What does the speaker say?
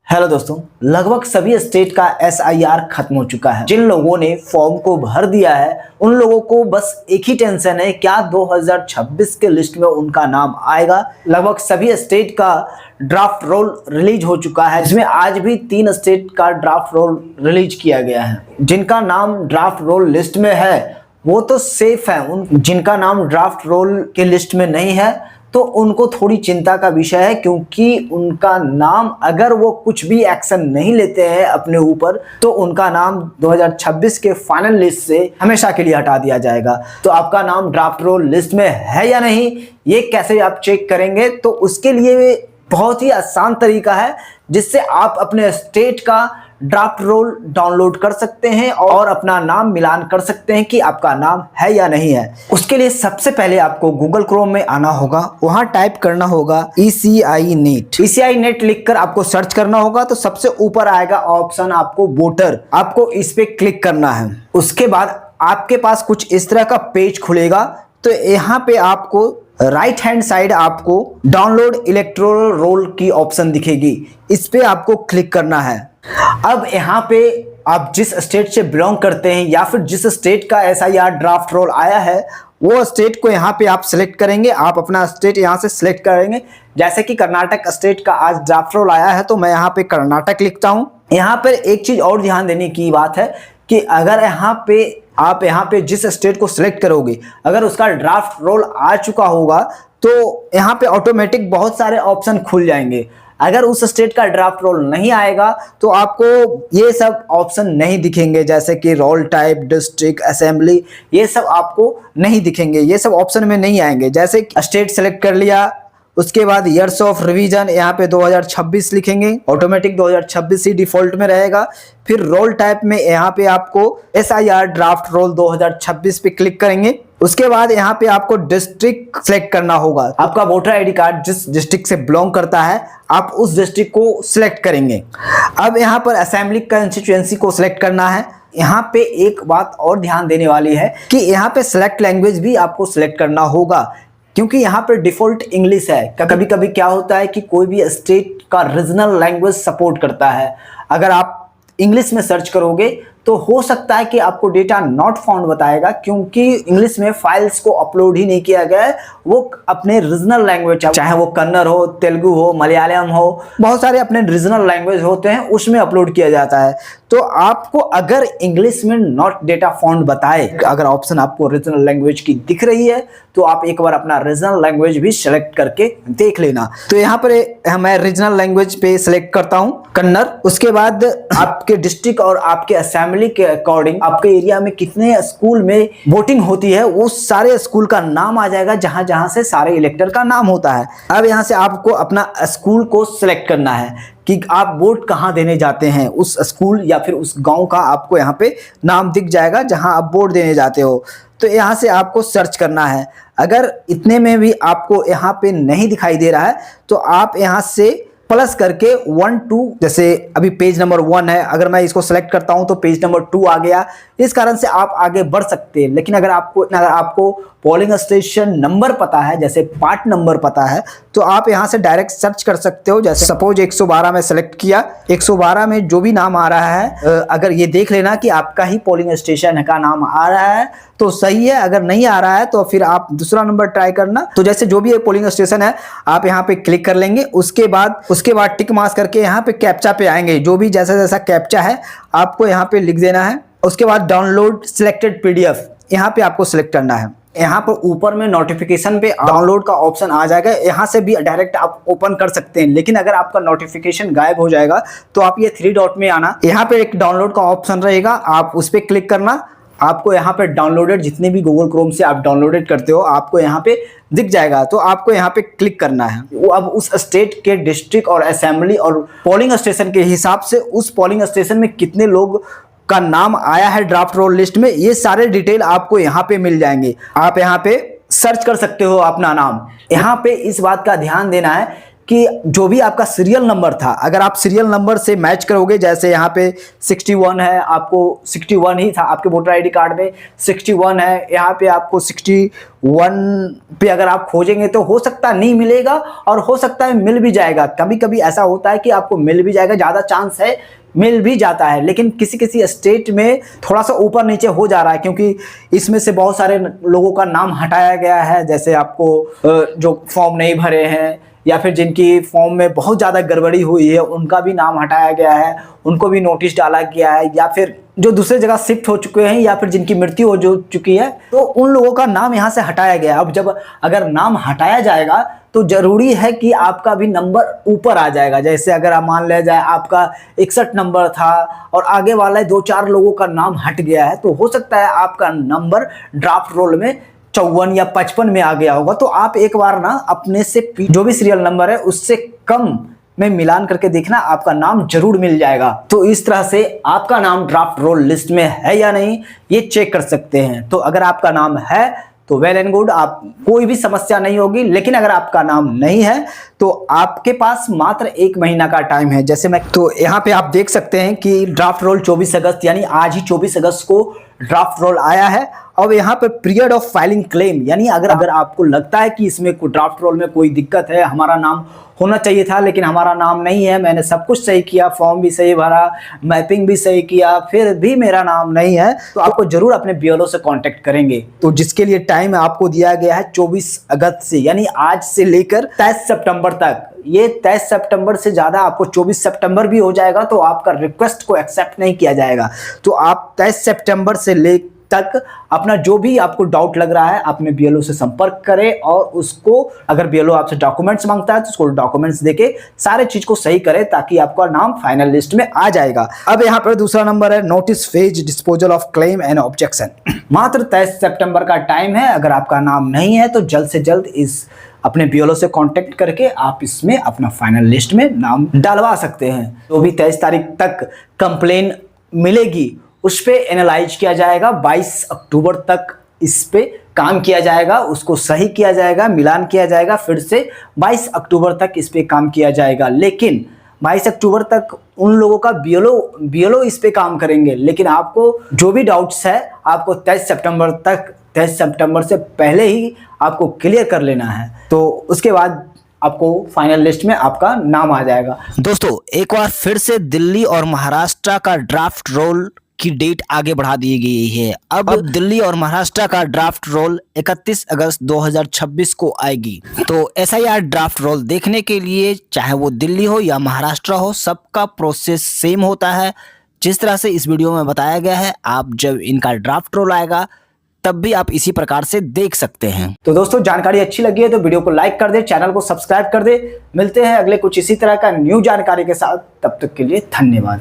Hello दोस्तों, लगभग सभी स्टेट का SIR खत्म हो चुका है। जिन लोगों ने फॉर्म को भर दिया है उन लोगों को बस एक ही टेंशन है, क्या 2026 के लिस्ट में उनका नाम आएगा। लगभग सभी स्टेट का ड्राफ्ट रोल रिलीज हो चुका है, जिसमें आज भी 3 स्टेट का ड्राफ्ट रोल रिलीज किया गया है। जिनका नाम ड्राफ्ट रोल लिस्ट में है वो तो सेफ है, जिनका नाम ड्राफ्ट रोल के लिस्ट में नहीं है तो उनको थोड़ी चिंता का विषय है, क्योंकि उनका नाम अगर वो कुछ भी एक्शन नहीं लेते हैं अपने ऊपर तो उनका नाम 2026 के फाइनल लिस्ट से हमेशा के लिए हटा दिया जाएगा। तो आपका नाम ड्राफ्ट रोल लिस्ट में है या नहीं, ये कैसे आप चेक करेंगे? तो उसके लिए बहुत ही आसान तरीका है जिससे आप अपने स्टेट का ड्राफ्ट रोल डाउनलोड कर सकते हैं और अपना नाम मिलान कर सकते हैं कि आपका नाम है या नहीं है। उसके लिए सबसे पहले आपको गूगल क्रोम में आना होगा, वहां टाइप करना होगा ECI नेट। ECI नेट लिखकर आपको सर्च करना होगा तो सबसे ऊपर आएगा ऑप्शन आपको वोटर, आपको इस पे क्लिक करना है। उसके बाद आपके पास कुछ इस तरह का पेज खुलेगा, तो यहाँ पे आपको राइट हैंड साइड आपको डाउनलोड इलेक्टोरल रोल की ऑप्शन दिखेगी, इस पे आपको क्लिक करना है। अब यहाँ पे आप जिस स्टेट से बिलोंग करते हैं या फिर जिस स्टेट का SIR ड्राफ्ट रोल आया है वो स्टेट को यहाँ पे आप सिलेक्ट करेंगे। आप अपना स्टेट यहाँ से सिलेक्ट करेंगे, जैसे कि कर्नाटक स्टेट का आज ड्राफ्ट रोल आया है तो मैं यहाँ पे कर्नाटक लिखता हूँ। यहाँ पर एक चीज और ध्यान देने की बात है कि अगर आप यहाँ पे जिस स्टेट को सिलेक्ट करोगे अगर उसका ड्राफ्ट रोल आ चुका होगा तो यहाँ पे ऑटोमेटिक बहुत सारे ऑप्शन खुल जाएंगे। अगर उस स्टेट का ड्राफ्ट रोल नहीं आएगा तो आपको ये सब ऑप्शन नहीं दिखेंगे, जैसे कि रोल टाइप, डिस्ट्रिक्ट, असेंबली, ये सब आपको नहीं दिखेंगे, ये सब ऑप्शन में नहीं आएंगे। जैसे स्टेट सेलेक्ट कर लिया, उसके बाद ईयर्स ऑफ रिवीजन यहाँ पे 2026 लिखेंगे, ऑटोमेटिक 2026 ही डिफॉल्ट में रहेगा। फिर रोल टाइप में यहाँ पे आपको SIR ड्राफ्ट रोल 2026 पे क्लिक करेंगे। उसके बाद यहाँ पे आपको डिस्ट्रिक्ट सेलेक्ट करना होगा। आपका वोटर ID कार्ड जिस डिस्ट्रिक्ट से बिलोंग करता है आप उस डिस्ट्रिक्ट को सिलेक्ट करेंगे। अब यहाँ पर असेंबली कंस्टिट्यूएंसी को सिलेक्ट करना है। यहाँ पे एक बात और ध्यान देने वाली है कि यहाँ पे सिलेक्ट लैंग्वेज भी आपको सिलेक्ट करना होगा, क्योंकि यहाँ पर डिफॉल्ट इंग्लिश है। कभी कभी क्या होता है कि कोई भी स्टेट का रीजनल लैंग्वेज सपोर्ट करता है, अगर आप इंग्लिश में सर्च करोगे तो हो सकता है कि आपको डेटा नॉट फाउंड बताएगा, क्योंकि इंग्लिश में फाइल्स को अपलोड ही नहीं किया गया है। वो अपने रीजनल लैंग्वेज, चाहे वो कन्नड़ हो, तेलुगु हो, मलयालम हो, बहुत सारे अपने रीजनल लैंग्वेज होते हैं उसमें अपलोड किया जाता है। तो आपको अगर इंग्लिश में नॉट डेटा फाउंड बताए, अगर ऑप्शन आपको रीजनल लैंग्वेज की दिख रही है तो आप एक बार अपना रीजनल लैंग्वेज भी सिलेक्ट करके देख लेना। तो यहाँ पर मैं रीजनल लैंग्वेज पे सिलेक्ट करता हूँ कन्नड़। उसके बाद आपके डिस्ट्रिक्ट और आपके असेंबली के अकॉर्डिंग आपके एरिया में कितने स्कूल में वोटिंग होती है वो सारे स्कूल का नाम आ जाएगा, जहां जहां से सारे इलेक्टर का नाम होता है। अब यहां से आपको अपना स्कूल को सिलेक्ट करना है कि आप वोट कहां देने जाते हैं, उस स्कूल या फिर उस गांव का आपको यहाँ पे नाम दिख जाएगा जहां आप वोट देने जाते हो। तो यहाँ से आपको सर्च करना है। अगर इतने में भी आपको यहाँ पे नहीं दिखाई दे रहा है तो आप यहाँ से प्लस करके 1 2, जैसे अभी पेज नंबर 1 है, अगर मैं इसको सेलेक्ट करता हूं तो पेज नंबर 2 आ गया। इस कारण से आप आगे बढ़ सकते हैं। लेकिन अगर आपको पोलिंग स्टेशन नंबर पता है, जैसे पार्ट नंबर पता है, तो आप यहां से डायरेक्ट सर्च कर सकते हो। जैसे सपोज 112 में सेलेक्ट किया, 112 में जो भी नाम आ रहा है अगर ये देख लेना कि आपका ही पोलिंग स्टेशन का नाम आ रहा है तो सही है, अगर नहीं आ रहा है तो फिर आप दूसरा नंबर ट्राई करना। तो जैसे जो भी पोलिंग स्टेशन है आप यहाँ पे क्लिक कर लेंगे। उसके बाद टिक मार्क करके यहाँ पे कैप्चा पे आएंगे, जो भी जैसा कैप्चा है आपको यहाँ पे लिख देना है। उसके बाद डाउनलोड सिलेक्टेड PDF यहाँ पे आपको सिलेक्ट करना है। यहाँ पर ऊपर में नोटिफिकेशन पे डाउनलोड का ऑप्शन आ जाएगा, यहाँ से भी डायरेक्ट आप ओपन कर सकते हैं। लेकिन अगर आपका नोटिफिकेशन गायब हो जाएगा तो आप ये 3 डॉट में आना, यहाँ पे एक डाउनलोड का ऑप्शन रहेगा, आप उस पर क्लिक करना। आपको यहाँ पे डाउनलोडेड जितने भी गूगल क्रोम से आप डाउनलोडेड करते हो आपको यहाँ पे दिख जाएगा, तो आपको यहाँ पे क्लिक करना है। वो अब उस स्टेट के डिस्ट्रिक्ट और असेंबली और पोलिंग स्टेशन के हिसाब से उस पोलिंग स्टेशन में कितने लोग का नाम आया है ड्राफ्ट रोल लिस्ट में, ये सारे डिटेल आपको यहाँ पे मिल जाएंगे। आप यहाँ पे सर्च कर सकते हो अपना नाम। यहाँ पे इस बात का ध्यान देना है कि जो भी आपका सीरियल नंबर था, अगर आप सीरियल नंबर से मैच करोगे, जैसे यहाँ पे 61 है, आपको 61 ही था आपके वोटर आईडी कार्ड में 61 है, यहाँ पे आपको 61 पे अगर आप खोजेंगे तो हो सकता है नहीं मिलेगा और हो सकता है मिल भी जाएगा। कभी कभी ऐसा होता है कि आपको मिल भी जाएगा, ज़्यादा चांस है मिल भी जाता है, लेकिन किसी किसी स्टेट में थोड़ा सा ऊपर नीचे हो जा रहा है, क्योंकि इसमें से बहुत सारे लोगों का नाम हटाया गया है। जैसे आपको जो फॉर्म नहीं भरे हैं या फिर जिनकी फॉर्म में बहुत ज़्यादा गड़बड़ी हुई है उनका भी नाम हटाया गया है, उनको भी नोटिस डाला गया है, या फिर जो दूसरे जगह शिफ्ट हो चुके हैं या फिर जिनकी मृत्यु हो चुकी है तो उन लोगों का नाम यहाँ से हटाया गया है। अब जब अगर नाम हटाया जाएगा तो जरूरी है कि आपका भी नंबर ऊपर आ जाएगा। जैसे अगर आप मान लिया जाए आपका 61 नंबर था और आगे वाले 2-4 लोगों का नाम हट गया है, तो हो सकता है आपका नंबर ड्राफ्ट रोल में 54 या 55 में आ गया होगा। तो आप एक बार ना अपने से जो भी सीरियल नंबर है उससे कम में मिलान करके देखना, आपका नाम जरूर मिल जाएगा। तो इस तरह से आपका नाम ड्राफ्ट रोल लिस्ट में है या नहीं ये चेक कर सकते हैं। तो अगर आपका नाम है तो वेल एंड गुड, आप कोई भी समस्या नहीं होगी। लेकिन अगर आपका नाम नहीं है तो आपके पास मात्र 1 महीना का टाइम है। जैसे मैं तो यहाँ पे आप देख सकते हैं कि ड्राफ्ट रोल 24 अगस्त यानी आज ही 24 अगस्त को ड्राफ्ट रोल आया है। अब यहाँ पे पीरियड ऑफ फाइलिंग क्लेम, यानी अगर आपको लगता है कि इसमें ड्राफ्ट रोल में कोई दिक्कत है, हमारा नाम होना चाहिए था लेकिन हमारा नाम नहीं है, मैंने सब कुछ सही किया, फॉर्म भी सही भरा, मैपिंग भी सही किया, फिर भी मेरा नाम नहीं है, तो आपको जरूर अपने बीएलओ से कांटेक्ट करेंगे। तो जिसके लिए टाइम आपको दिया गया है 24 अगस्त से, यानी आज से लेकर 23 सितंबर तक। ये 23 सितंबर से ज़्यादा आपको 24 सितंबर भी हो जाएगा तो आपका रिक्वेस्ट को एक्सेप्ट नहीं किया जाएगा। तो आप 23 सितंबर से ले तक अपना जो भी आपको डाउट लग रहा है अपने बीएलओ से संपर्क करें और उसको, अगर बीएलओ आपसे डॉक्यूमेंट्स मांगता है तो उसको डॉक्यूमेंट्स देके सारे चीज को सही करें ताकि आपका नाम फाइनल लिस्ट में आ जाएगा। अब यहाँ पर दूसरा नंबर है notice phase disposal of claim and objection. मात्र 23 सितंबर का टाइम है। अगर आपका नाम नहीं है तो जल्द से जल्द इस अपने बीएलओ से कांटेक्ट करके आप इसमें अपना फाइनल लिस्ट में नाम डलवा सकते हैं। तो भी 23 तारीख तक कंप्लेन मिलेगी उस पे एनालाइज किया जाएगा। 22 अक्टूबर तक इस पे काम किया जाएगा, उसको सही किया जाएगा, मिलान किया जाएगा, फिर से 22 अक्टूबर तक इस पे काम किया जाएगा। लेकिन 22 अक्टूबर तक उन लोगों का बीएलओ इस पे काम करेंगे, लेकिन आपको जो भी डाउट्स है आपको 23 सितंबर तक, 23 सितंबर से पहले ही आपको क्लियर कर लेना है। तो उसके बाद आपको फाइनल लिस्ट में आपका नाम आ जाएगा। दोस्तों एक बार फिर से दिल्ली और महाराष्ट्र का ड्राफ्ट रोल की डेट आगे बढ़ा दी गई है। अब दिल्ली और महाराष्ट्र का ड्राफ्ट रोल 31 अगस्त 2026 को आएगी। तो एसआईआर ड्राफ्ट रोल देखने के लिए चाहे वो दिल्ली हो या महाराष्ट्र हो, सबका प्रोसेस सेम होता है। जिस तरह से इस वीडियो में बताया गया है, आप जब इनका ड्राफ्ट रोल आएगा तब भी आप इसी प्रकार से देख सकते हैं। तो दोस्तों जानकारी अच्छी लगी है तो वीडियो को लाइक कर दे, चैनल को सब्सक्राइब कर दे। मिलते हैं अगले कुछ इसी तरह का न्यू जानकारी के साथ, तब तक के लिए धन्यवाद।